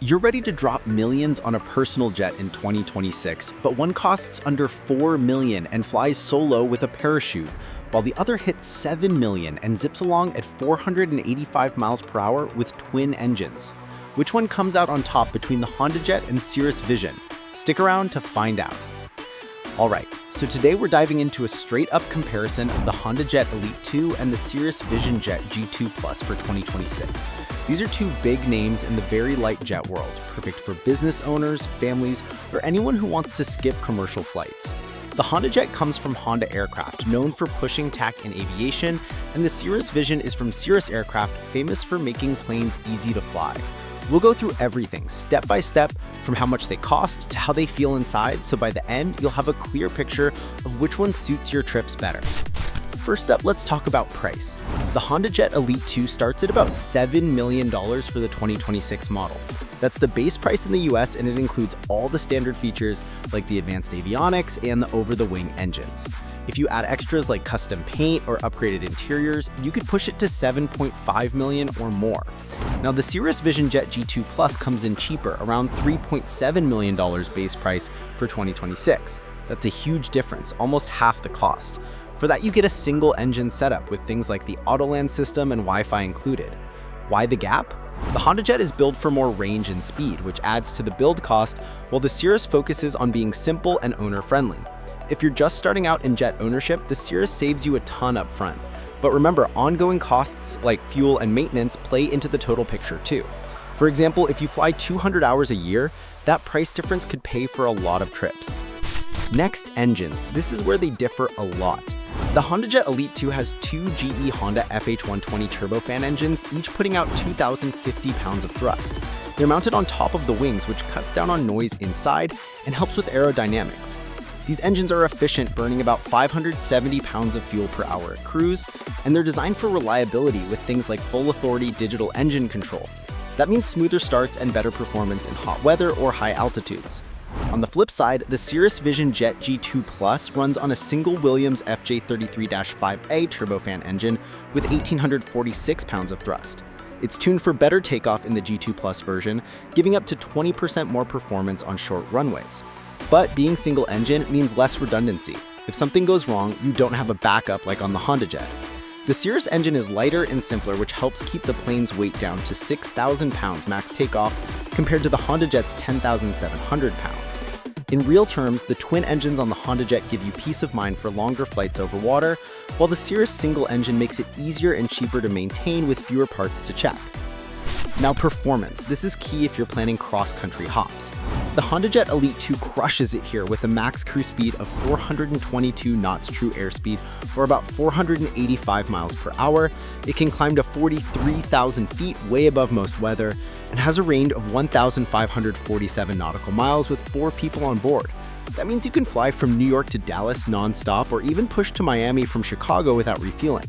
You're ready to drop millions on a personal jet in 2026, but one costs under $4 million and flies solo with a parachute, while the other hits $7 million and zips along at 485 miles per hour with twin engines. Which one comes out on top between the HondaJet and Cirrus Vision? Stick around to find out. Alright, so today we're diving into a straight-up comparison of the HondaJet Elite II and the Cirrus Vision Jet G2 Plus for 2026. These are two big names in the very light jet world, perfect for business owners, families, or anyone who wants to skip commercial flights. The HondaJet comes from Honda Aircraft, known for pushing tech in aviation, and the Cirrus Vision is from Cirrus Aircraft, famous for making planes easy to fly. We'll go through everything, step by step, from how much they cost to how they feel inside, so by the end, you'll have a clear picture of which one suits your trips better. First up, let's talk about price. The HondaJet Elite II starts at about $7 million for the 2026 model. That's the base price in the US, and it includes all the standard features like the advanced avionics and the over-the-wing engines. If you add extras like custom paint or upgraded interiors, you could push it to $7.5 million or more. Now, the Cirrus Vision Jet G2 Plus comes in cheaper, around $3.7 million base price for 2026. That's a huge difference, almost half the cost. For that, you get a single engine setup with things like the Autoland system and Wi-Fi included. Why the gap? The HondaJet is built for more range and speed, which adds to the build cost, while the Cirrus focuses on being simple and owner-friendly. If you're just starting out in jet ownership, the Cirrus saves you a ton up front. But remember, ongoing costs like fuel and maintenance play into the total picture too. For example, if you fly 200 hours a year, that price difference could pay for a lot of trips. Next, engines. This is where they differ a lot. The HondaJet Elite II has two GE Honda FH120 turbofan engines, each putting out 2,050 pounds of thrust. They're mounted on top of the wings, which cuts down on noise inside and helps with aerodynamics. These engines are efficient, burning about 570 pounds of fuel per hour at cruise, and they're designed for reliability with things like full authority digital engine control. That means smoother starts and better performance in hot weather or high altitudes. On the flip side, the Cirrus Vision Jet G2 Plus runs on a single Williams FJ33-5A turbofan engine with 1,846 pounds of thrust. It's tuned for better takeoff in the G2 Plus version, giving up to 20% more performance on short runways. But being single engine means less redundancy. If something goes wrong, you don't have a backup like on the HondaJet. The Cirrus engine is lighter and simpler, which helps keep the plane's weight down to 6,000 pounds max takeoff compared to the HondaJet's 10,700 pounds. In real terms, the twin engines on the HondaJet give you peace of mind for longer flights over water, while the Cirrus single engine makes it easier and cheaper to maintain with fewer parts to check. Now, performance. This is key if you're planning cross-country hops. The HondaJet Elite II crushes it here with a max cruise speed of 422 knots true airspeed, or about 485 miles per hour. It can climb to 43,000 feet, way above most weather, and has a range of 1,547 nautical miles with 4 people on board. That means you can fly from New York to Dallas non-stop, or even push to Miami from Chicago without refueling.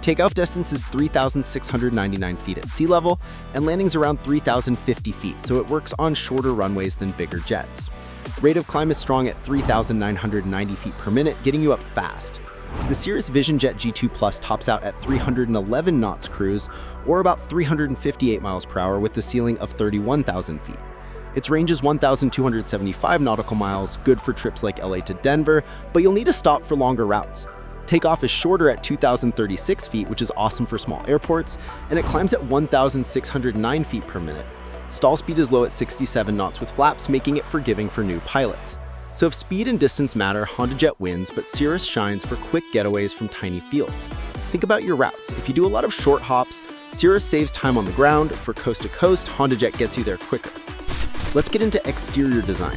Takeoff distance is 3,699 feet at sea level, and landing's around 3,050 feet, so it works on shorter runways than bigger jets. Rate of climb is strong at 3,990 feet per minute, getting you up fast. The Cirrus Vision Jet G2 Plus tops out at 311 knots cruise, or about 358 miles per hour with a ceiling of 31,000 feet. Its range is 1,275 nautical miles, good for trips like LA to Denver, but you'll need to stop for longer routes. Takeoff is shorter at 2,036 feet, which is awesome for small airports, and it climbs at 1,609 feet per minute. Stall speed is low at 67 knots with flaps, making it forgiving for new pilots. So if speed and distance matter, HondaJet wins, but Cirrus shines for quick getaways from tiny fields. Think about your routes. If you do a lot of short hops, Cirrus saves time on the ground. For coast to coast, HondaJet gets you there quicker. Let's get into exterior design.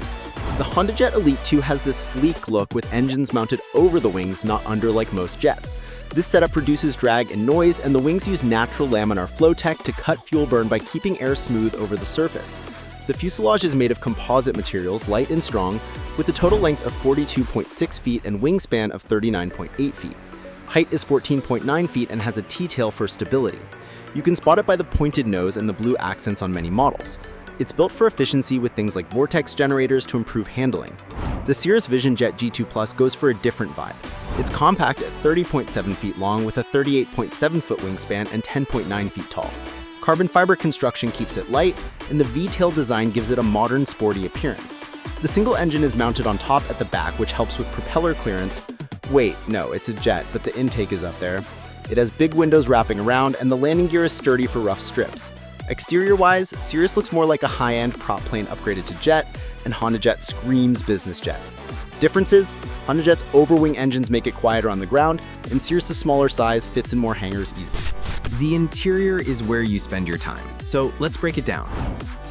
The HondaJet Elite II has this sleek look with engines mounted over the wings, not under like most jets. This setup reduces drag and noise, and the wings use natural laminar flow tech to cut fuel burn by keeping air smooth over the surface. The fuselage is made of composite materials, light and strong, with a total length of 42.6 feet and wingspan of 39.8 feet. Height is 14.9 feet and has a T-tail for stability. You can spot it by the pointed nose and the blue accents on many models. It's built for efficiency with things like vortex generators to improve handling. The Cirrus Vision Jet G2 Plus goes for a different vibe. It's compact at 30.7 feet long with a 38.7 foot wingspan and 10.9 feet tall. Carbon fiber construction keeps it light, and the V-tail design gives it a modern, sporty appearance. The single engine is mounted on top at the back, which helps with propeller clearance. Wait, no, it's a jet, but the intake is up there. It has big windows wrapping around, and the landing gear is sturdy for rough strips. Exterior-wise, Cirrus looks more like a high-end prop plane upgraded to jet, and HondaJet screams business jet. Differences: HondaJet's overwing engines make it quieter on the ground, and Cirrus's smaller size fits in more hangars easily. The interior is where you spend your time, so let's break it down.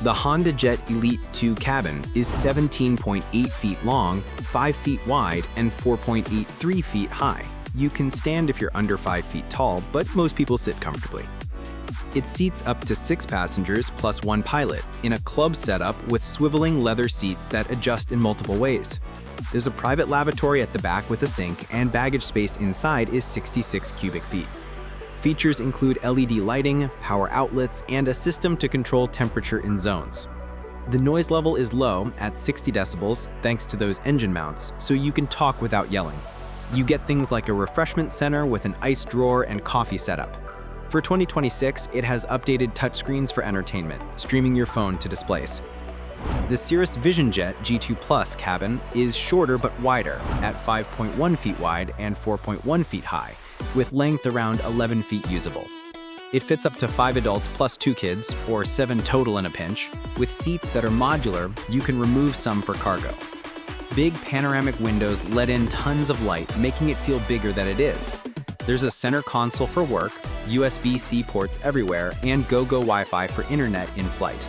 The HondaJet Elite II cabin is 17.8 feet long, 5 feet wide, and 4.83 feet high. You can stand if you're under 5 feet tall, but most people sit comfortably. It seats up to 6 passengers plus 1 pilot in a club setup with swiveling leather seats that adjust in multiple ways. There's a private lavatory at the back with a sink, and baggage space inside is 66 cubic feet. Features include LED lighting, power outlets, and a system to control temperature in zones. The noise level is low at 60 decibels thanks to those engine mounts, so you can talk without yelling. You get things like a refreshment center with an ice drawer and coffee setup. For 2026, it has updated touchscreens for entertainment, streaming your phone to displays. The Cirrus Vision Jet G2 cabin is shorter but wider at 5.1 feet wide and 4.1 feet high, with length around 11 feet usable. It fits up to 5 adults plus 2 kids, or 7 total in a pinch. With seats that are modular, you can remove some for cargo. Big panoramic windows let in tons of light, making it feel bigger than it is. There's a center console for work, USB-C ports everywhere, and go-go Wi-Fi for internet in flight.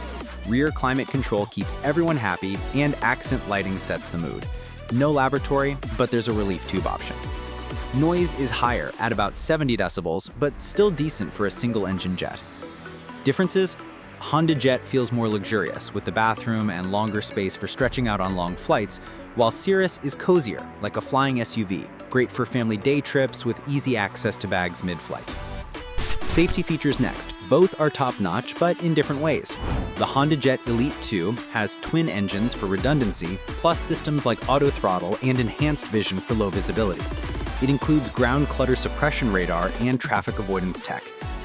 Rear climate control keeps everyone happy, and accent lighting sets the mood. No lavatory, but there's a relief tube option. Noise is higher at about 70 decibels, but still decent for a single-engine jet. Differences: HondaJet feels more luxurious, with the bathroom and longer space for stretching out on long flights, while Cirrus is cozier, like a flying SUV, great for family day trips with easy access to bags mid-flight. Safety features next. Both are top-notch, but in different ways. The HondaJet Elite II has twin engines for redundancy, plus systems like auto throttle and enhanced vision for low visibility. It includes ground clutter suppression radar and traffic avoidance tech.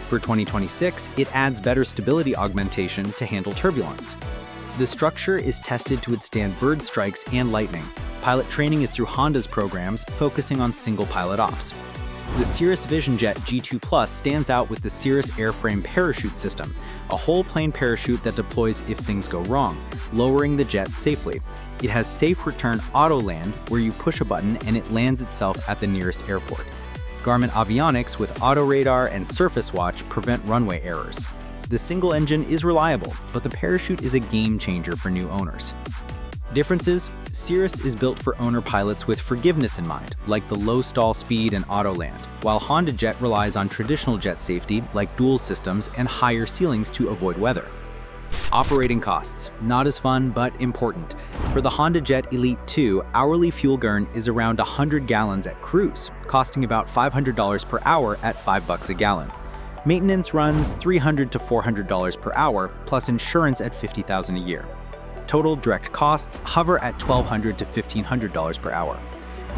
For 2026, it adds better stability augmentation to handle turbulence. The structure is tested to withstand bird strikes and lightning. Pilot training is through Honda's programs, focusing on single pilot ops. The Cirrus Vision Jet G2 stands out with the Cirrus airframe parachute system, a whole plane parachute that deploys if things go wrong, lowering the jet safely. It has safe return auto land, where you push a button and it lands itself at the nearest airport. Garmin avionics with auto radar and surface watch prevent runway errors. The single engine is reliable, but the parachute is a game changer for new owners. Differences: Cirrus is built for owner pilots with forgiveness in mind, like the low stall speed and auto land, while HondaJet relies on traditional jet safety like dual systems and higher ceilings to avoid weather. Operating costs: not as fun, but important. For the HondaJet Elite II, hourly fuel burn is around 100 gallons at cruise, costing about $500 per hour at $5 a gallon. Maintenance runs $300 to $400 per hour, plus insurance at $50,000 a year. Total direct costs hover at $1,200 to $1,500 per hour.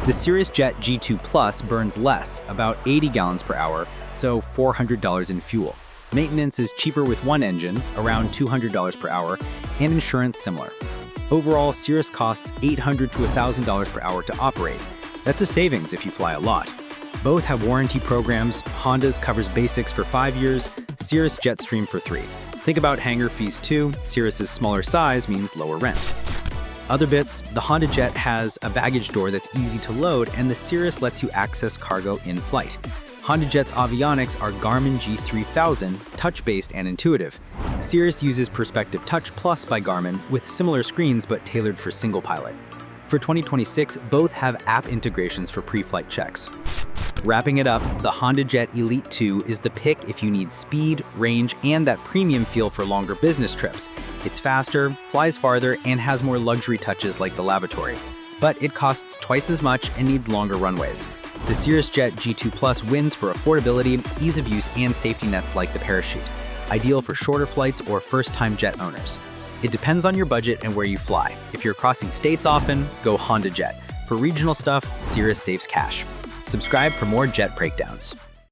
The Cirrus Jet G2 burns less, about 80 gallons per hour, so $400 in fuel. Maintenance is cheaper with one engine, around $200 per hour, and insurance similar. Overall, Cirrus costs $800 to $1,000 per hour to operate. That's a savings if you fly a lot. Both have warranty programs. Honda's covers basics for 5 years, Cirrus Jetstream for 3. Think about hangar fees too. Cirrus's smaller size means lower rent. Other bits: the HondaJet has a baggage door that's easy to load, and the Cirrus lets you access cargo in flight. HondaJet's avionics are Garmin G3000, touch-based and intuitive. Cirrus uses Perspective Touch Plus by Garmin, with similar screens but tailored for single pilot. For 2026, both have app integrations for pre-flight checks. Wrapping it up, the HondaJet Elite II is the pick if you need speed, range, and that premium feel for longer business trips. It's faster, flies farther, and has more luxury touches like the lavatory. But it costs twice as much and needs longer runways. The Cirrus Jet G2 wins for affordability, ease of use, and safety nets like the parachute. Ideal for shorter flights or first-time jet owners. It depends on your budget and where you fly. If you're crossing states often, go HondaJet. For regional stuff, Cirrus saves cash. Subscribe for more jet breakdowns.